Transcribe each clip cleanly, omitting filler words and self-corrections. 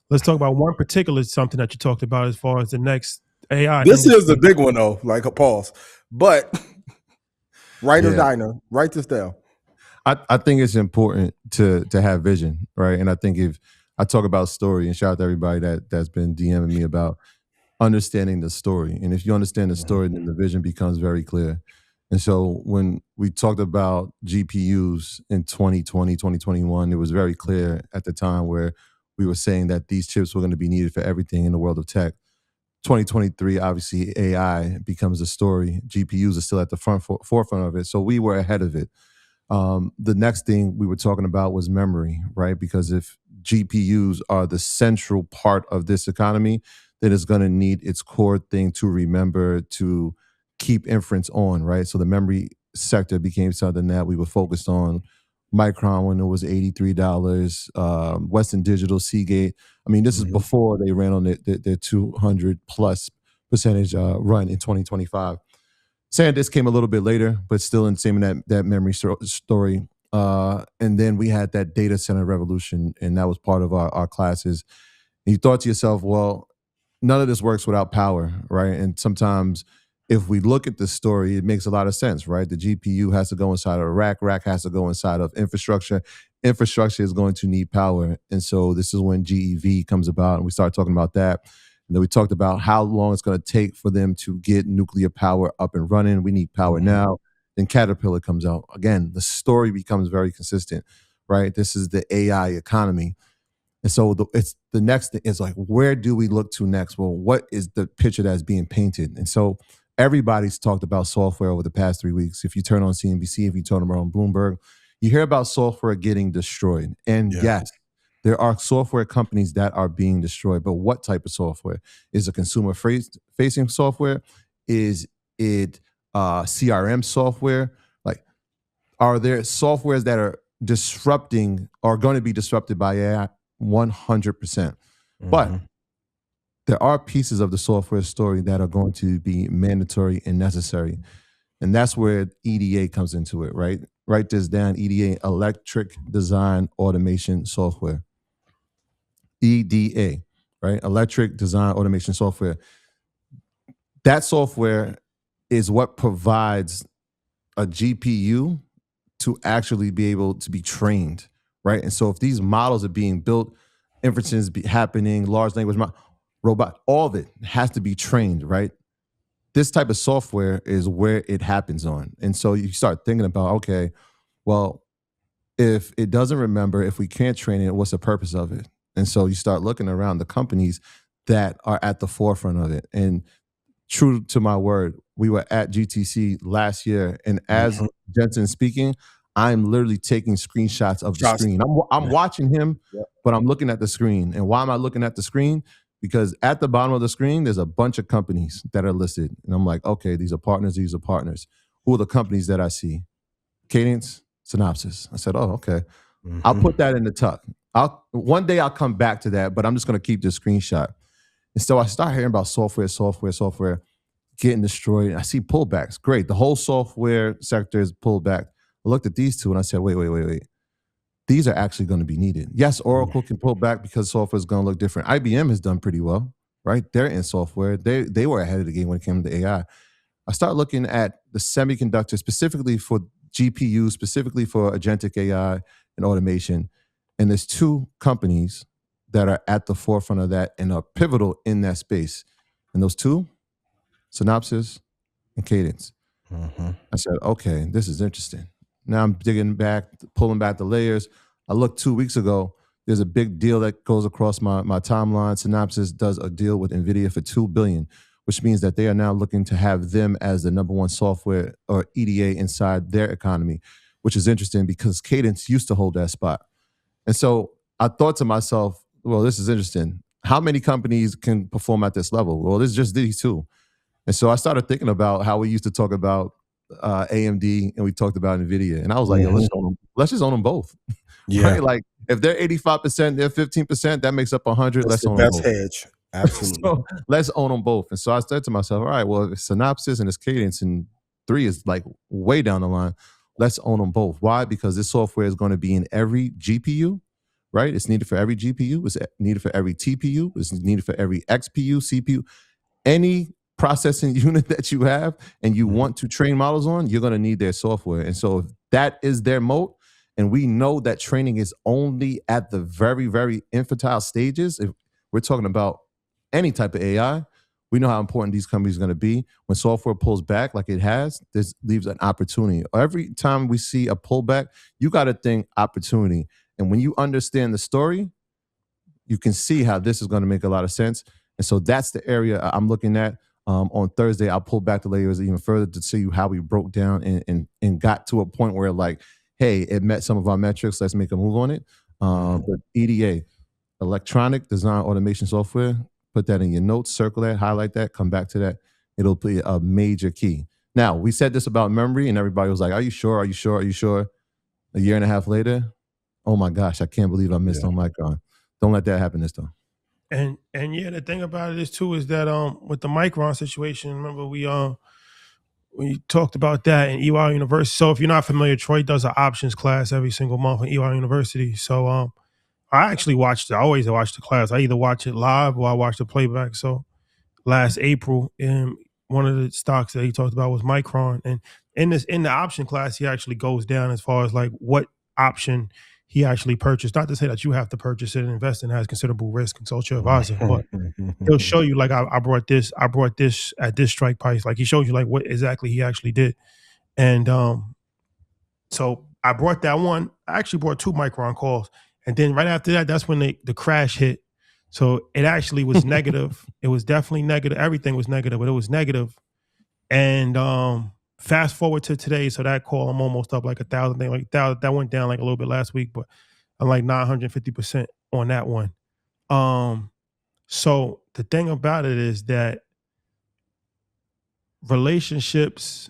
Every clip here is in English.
Let's talk about one particular something that you talked about as far as the next AI This is the industry. big one though, like a pause. But writer Yeah. diner, write this down. I think it's important to have vision, right? And I think if I talk about story, and shout out to everybody that's been DMing me about understanding the story. And if you understand the story, then the vision becomes very clear. And so when we talked about GPUs in 2020, 2021, it was very clear at the time where we were saying that these chips were going to be needed for everything in the world of tech. 2023, obviously, AI becomes the story. GPUs are still at the forefront of it. So we were ahead of it. The next thing we were talking about was memory, right? Because if GPUs are the central part of this economy, then it's going to need its core thing to remember to keep inference on, right? So the memory sector became something that we were focused on. Micron when it was $83, Western Digital, Seagate. I mean, this is before they ran on their 200 plus percentage run in 2025. SanDisk came a little bit later, but still in the same that memory story. And then we had that data center revolution, and that was part of our classes. And you thought to yourself, well, none of this works without power, right? And sometimes if we look at the story, it makes a lot of sense, right? The GPU has to go inside of a rack has to go inside of infrastructure. Infrastructure is going to need power. And so this is when GEV comes about, and we start talking about that. And then we talked about how long it's going to take for them to get nuclear power up and running. We need power now. Then Caterpillar comes out. Again, the story becomes very consistent, right? This is the AI economy. And so the next thing is like, where do we look to next? Well, what is the picture that's being painted? And so everybody's talked about software over the past 3 weeks. If you turn on CNBC, if you turn on Bloomberg, you hear about software getting destroyed. And yes, there are software companies that are being destroyed, but what type of software? Is it consumer-facing software? Is it CRM software? Like, are there softwares that are disrupting or going to be disrupted by AI? 100%. But there are pieces of the software story that are going to be mandatory and necessary. And that's where EDA comes into it, right? Write this down, EDA, Electric Design Automation Software. EDA, right? Electric Design Automation Software. That software is what provides a GPU to actually be able to be trained, right? And so if these models are being built, inferences happening, large language model, robot, all of it has to be trained, right? This type of software is where it happens on. And so you start thinking about, okay, well, if it doesn't remember, if we can't train it, what's the purpose of it? And so you start looking around the companies that are at the forefront of it. And true to my word, we were at GTC last year, and as Jensen's speaking, I'm literally taking screenshots of the screen. I'm watching him, but I'm looking at the screen. And why am I looking at the screen? Because at the bottom of the screen, there's a bunch of companies that are listed. And I'm like, okay, these are partners, these are partners. Who are the companies that I see? Cadence, Synopsys. I said, oh, okay. I'll put that in the tuck. One day I'll come back to that, but I'm just going to keep this screenshot. And so I start hearing about software getting destroyed. I see pullbacks. Great. The whole software sector is pulled back. I looked at these two and I said, wait. These are actually going to be needed. Yes, Oracle can pull back because software is going to look different. IBM has done pretty well, right? They're in software. They were ahead of the game when it came to AI. I start looking at the semiconductor specifically for GPU, specifically for agentic AI and automation. And there's two companies that are at the forefront of that and are pivotal in that space. And those two, Synopsys and Cadence. I said, okay, this is interesting. Now I'm digging back, pulling back the layers. I looked 2 weeks ago. There's a big deal that goes across my timeline. Synopsys does a deal with NVIDIA for $2 billion, which means that they are now looking to have them as the number one software or EDA inside their economy, which is interesting because Cadence used to hold that spot. And so I thought to myself, well, this is interesting. How many companies can perform at this level? Well, it's just these two. And so I started thinking about how we used to talk about AMD and we talked about NVIDIA. And I was like, yo, let's just own them both. Yeah. Right? Like if they're 85%, they're 15%, that makes up 100. Let's own them both. Hedge. Absolutely. So let's own them both. And so I said to myself, all right, well, if it's Synopsys and it's Cadence and 3 is like way down the line, let's own them both. Why? Because this software is going to be in every GPU, right? It's needed for every GPU. It's needed for every TPU. It's needed for every XPU, CPU, any processing unit that you have and you want to train models on, you're going to need their software. And so if that is their moat, and we know that training is only at the very, very infantile stages, if we're talking about any type of AI, we know how important these companies are going to be. When software pulls back like it has, this leaves an opportunity. Every time we see a pullback, you got to think opportunity. And when you understand the story, you can see how this is going to make a lot of sense. And so that's the area I'm looking at. On Thursday, I'll pull back the layers even further to see how we broke down and got to a point where, like, hey, it met some of our metrics. Let's make a move on it. But EDA, electronic design automation software, put that in your notes, circle that, highlight that, come back to that. It'll be a major key. Now, we said this about memory, and everybody was like, are you sure? Are you sure? Are you sure? A year and a half later, oh my gosh, I can't believe I missed on Micron. Don't let that happen this time. And yeah, the thing about it is too is that with the Micron situation, remember we talked about that in EY University. So if you're not familiar, Troy does an options class every single month in EY University. So I actually watched it. I always watch the class. I either watch it live or I watch the playback. So last April, one of the stocks that he talked about was Micron. And in the option class, he actually goes down as far as like what option he actually purchased. Not to say that you have to purchase it and invest in, it has considerable risk, consult your advisor, but he'll show you like I brought this at this strike price. Like he shows you like what exactly he actually did. And so I brought that one. I actually brought 2 Micron calls. And then right after that, that's when the crash hit. So it actually was negative. It was definitely negative. Everything was negative, but it was negative. And fast forward to today, so that call I'm almost up like 1,000 thing. Like that went down like a little bit last week, but I'm like 950% on that one. So the thing about it is that relationships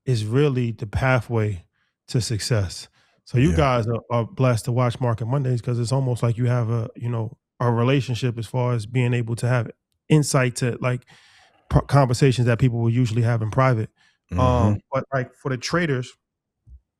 is really the pathway to success. So you guys are blessed to watch Market Mondays because it's almost like you have a relationship as far as being able to have insight to like conversations that people will usually have in private. But like for the traders,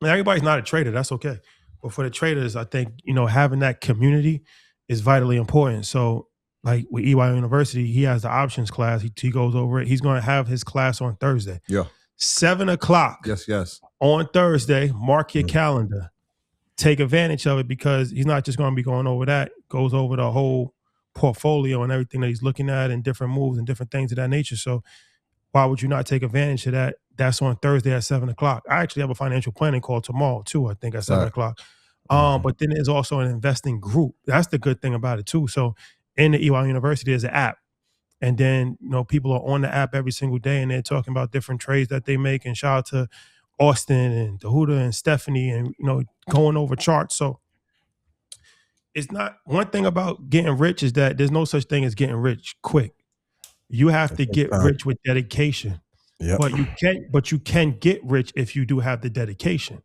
and everybody's not a trader, that's okay. But for the traders, I think, having that community is vitally important. So like with EY University, he has the options class. He goes over it. He's going to have his class on Thursday. Yeah. 7:00. Yes. On Thursday, mark your calendar. Take advantage of it because he's not just going to be going over that. Goes over the whole portfolio and everything that he's looking at and different moves and different things of that nature. So why would you not take advantage of that? That's on Thursday at 7:00. I actually have a financial planning call tomorrow too, I think at 7:00. But then there's also an investing group. That's the good thing about it too. So in the EY University, there's an app. And then, people are on the app every single day and they're talking about different trades that they make. And shout out to Austin and Dahuda and Stephanie and, going over charts. So it's not one thing about getting rich is that there's no such thing as getting rich quick. You have to get rich with dedication. Yep. But you can get rich if you do have the dedication.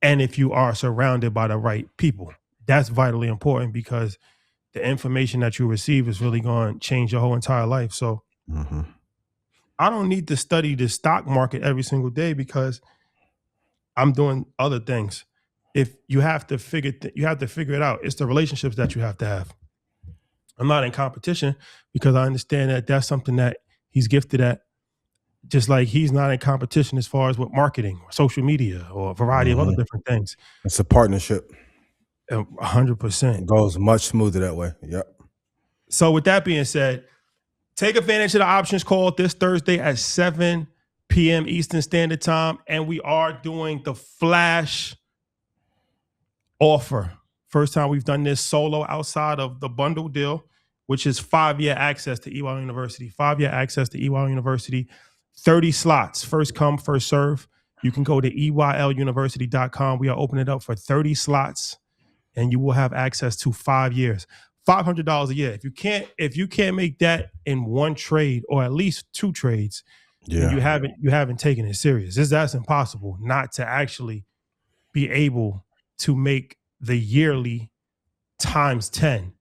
And if you are surrounded by the right people. That's vitally important because the information that you receive is really going to change your whole entire life. So I don't need to study the stock market every single day because I'm doing other things. If you have to figure it out. It's the relationships that you have to have. I'm not in competition because I understand that that's something that he's gifted at. Just like he's not in competition as far as with marketing or social media or a variety of other different things. It's a partnership. 100%. It goes much smoother that way. Yep. So with that being said, take advantage of the options call this Thursday at 7 p.m. Eastern Standard Time. And we are doing the flash offer. First time we've done this solo outside of the bundle deal, which is 5-year access to EY University. 5-year access to EY University. 30 slots. First come, first serve. You can go to EYLUniversity.com. We are opening it up for 30 slots. And you will have access to 5 years, $500 a year. If you can't make that in one trade or at least 2 trades, then you haven't taken it serious. That's impossible not to actually be able to make the yearly times 10.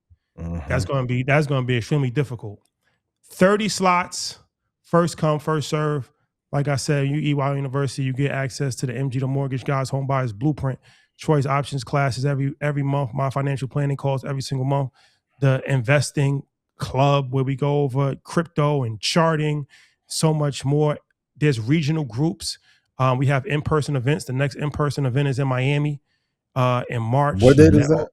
That's going to be extremely difficult. 30 slots, first come, first serve. Like I said, you EY University, you get access to the MG the Mortgage Guys Home Buyers Blueprint. Troy's options classes every month. My financial planning calls every single month. The investing club where we go over crypto and charting, so much more. There's regional groups. We have in-person events. The next in-person event is in Miami in March. What date is that?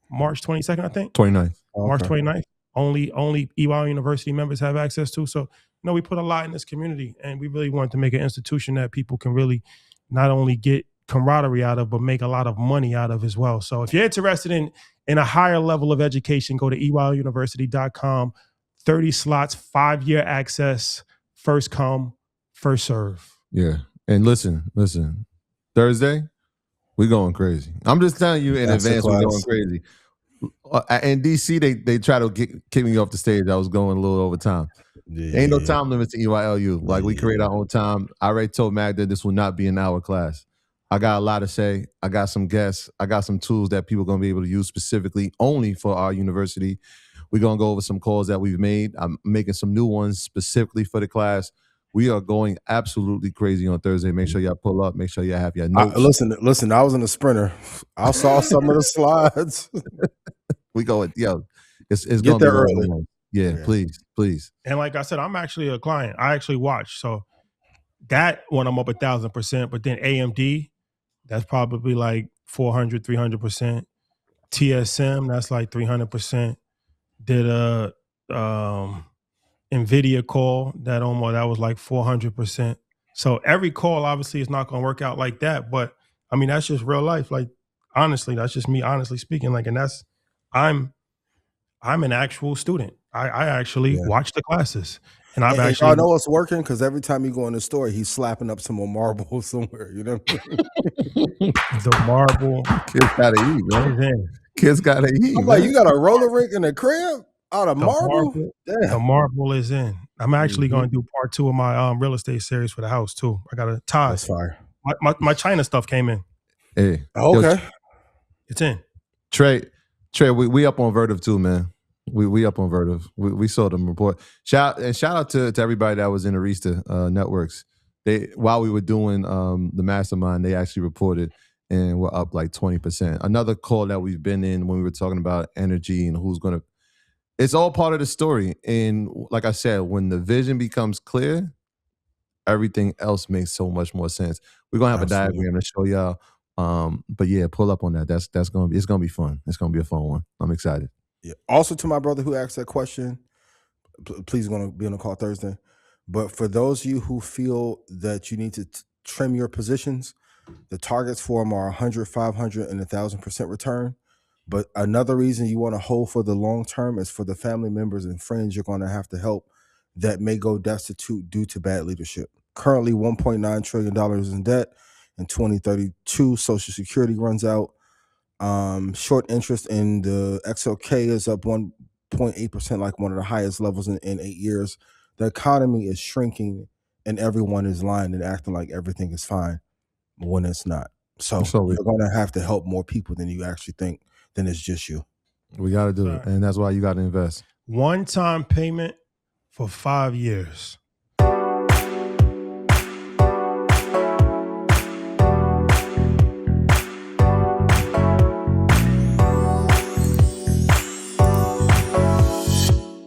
March 22nd, I think. 29th. March 29th. Only EY University members have access to. So, we put a lot in this community, and we really want to make an institution that people can really not only get camaraderie out of, but make a lot of money out of as well. So if you're interested in a higher level of education, go to eyuniversity.com. 30 slots, 5-year access, first come, first serve. Yeah. And listen. Thursday, we're going crazy. I'm just telling you in advance, we're going crazy. In DC, they try to kick me off the stage. I was going a little over time. Yeah. Ain't no time limit to EYLU. Like, we create our own time. I already told Magda this will not be an hour class. I got a lot to say. I got some guests. I got some tools that people are going to be able to use specifically only for our university. We're going to go over some calls that we've made. I'm making some new ones specifically for the class. We are going absolutely crazy on Thursday. Make sure y'all pull up. Make sure y'all have your notes. Listen, I was in the sprinter. I saw some of the slides. We go, it's Get going to there be early. Yeah, please. And like I said, I'm actually a client. I actually watch. So that one, I'm up 1,000%. But then AMD, that's probably like 400, 300%. TSM, that's like 300%. Did a NVIDIA call that was like 400%. So every call obviously is not going to work out like that. But I mean, that's just real life. Like, honestly, that's just me honestly speaking. Like, and I'm an actual student. I actually watch the classes. And I've actually... I know it's working because every time you go in the store, he's slapping up some more marble somewhere. You know, the marble. Kids gotta eat, man. Kids gotta eat. I'm like, you got a roller rink in the crib out of marble? The marble is in. I'm actually going to do part 2 of my real estate series for the house too. I got a tie. That's fire. My China stuff came in. Hey, okay, it's in. Trey, we up on Vertiv too, man. We up on Vertiv. We saw them report. Shout out to everybody that was in Arista networks. While we were doing the mastermind, they actually reported and we're up like 20%. Another call that we've been in when we were talking about energy and who's going to. It's all part of the story. And like I said, when the vision becomes clear, everything else makes so much more sense. We're gonna have a diagram to show y'all. But yeah, pull up on that. It's gonna be fun. It's gonna be a fun one. I'm excited. Yeah. Also, to my brother who asked that question, please going to be on the call Thursday. But for those of you who feel that you need to trim your positions, the targets for them are 100, 500, and 1,000% return. But another reason you want to hold for the long term is for the family members and friends you're going to have to help that may go destitute due to bad leadership. Currently, $1.9 trillion in debt. In 2032, Social Security runs out. Short interest in the XLK is up 1.8%, like one of the highest levels in 8 years. The economy is shrinking and everyone is lying and acting like everything is fine when it's not. So you're going to have to help more people than you actually think, than it's just you. We got to do it. And that's why you got to invest. One-time payment for 5 years.